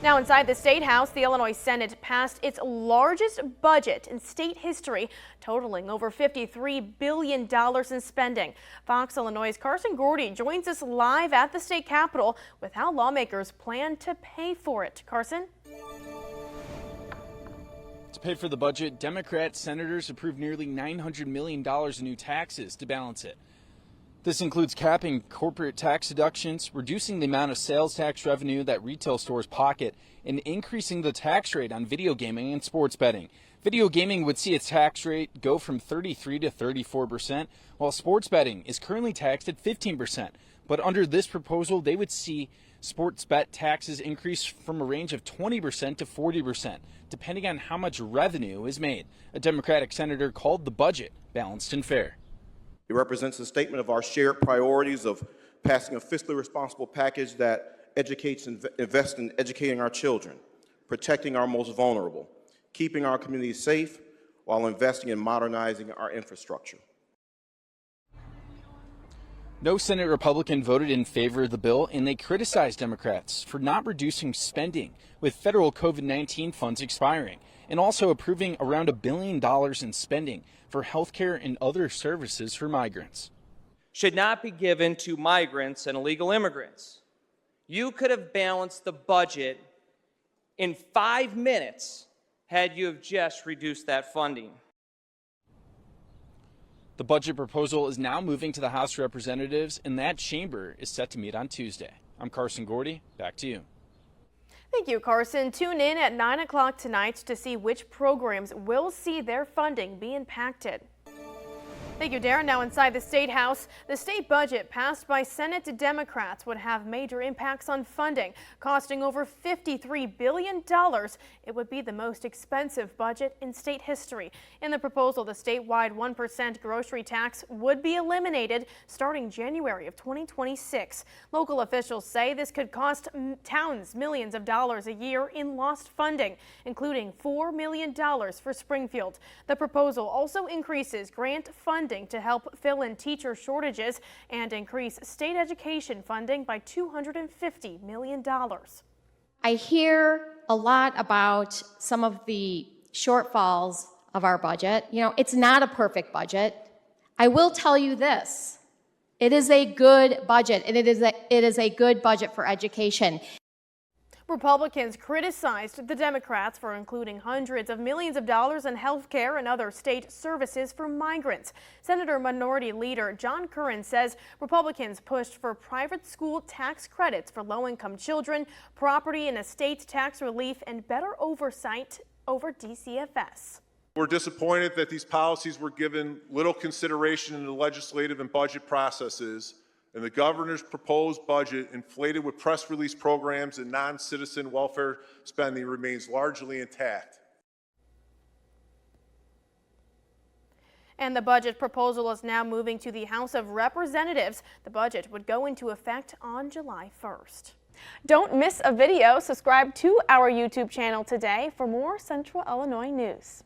Now inside the State House, the Illinois Senate passed its largest budget in state history, totaling over $53 billion in spending. Fox Illinois' Carson Gordy joins us live at the state capitol with how lawmakers plan to pay for it. Carson? To pay for the budget, Democrat senators approved nearly $900 million in new taxes to balance it. This includes capping corporate tax deductions, reducing the amount of sales tax revenue that retail stores pocket, and increasing the tax rate on video gaming and sports betting. Video gaming would see its tax rate go from 33% to 34%, while sports betting is currently taxed at 15%. But under this proposal, they would see sports bet taxes increase from a range of 20% to 40%, depending on how much revenue is made. A Democratic senator called the budget balanced and fair. It represents a statement of our shared priorities of passing a fiscally responsible package that educates and invests in educating our children, protecting our most vulnerable, keeping our communities safe, while investing in modernizing our infrastructure. No Senate Republican voted in favor of the bill, and they criticized Democrats for not reducing spending with federal COVID-19 funds expiring, and also approving around $1 billion in spending for health care and other services for migrants. Should not be given to migrants and illegal immigrants. You could have balanced the budget in 5 minutes had you have just reduced that funding. The budget proposal is now moving to the House of Representatives, and that chamber is set to meet on Tuesday. I'm Carson Gordy. Back to you. Thank you, Carson. Tune in at 9 o'clock tonight to see which programs will see their funding be impacted. Thank you, Darren. Now inside the State House, the state budget passed by Senate Democrats would have major impacts on funding, costing over $53 billion. It would be the most expensive budget in state history. In the proposal, the statewide 1% grocery tax would be eliminated starting January of 2026. Local officials say this could cost towns millions of dollars a year in lost funding, including $4 million for Springfield. The proposal also increases grant funding to help fill in teacher shortages and increase state education funding by $250 million. I hear a lot about some of the shortfalls of our budget. You know, it's not a perfect budget. I will tell you this. It is a good budget, and it is a good budget for education. Republicans criticized the Democrats for including hundreds of millions of dollars in health care and other state services for migrants. Senator Minority Leader John Curran says Republicans pushed for private school tax credits for low-income children, property and estate tax relief, and better oversight over DCFS. We're disappointed that these policies were given little consideration in the legislative and budget processes, and the governor's proposed budget, inflated with press release programs and non-citizen welfare spending, remains largely intact. And the budget proposal is now moving to the House of Representatives. The budget would go into effect on July 1st. Don't miss a video. Subscribe to our YouTube channel today for more Central Illinois news.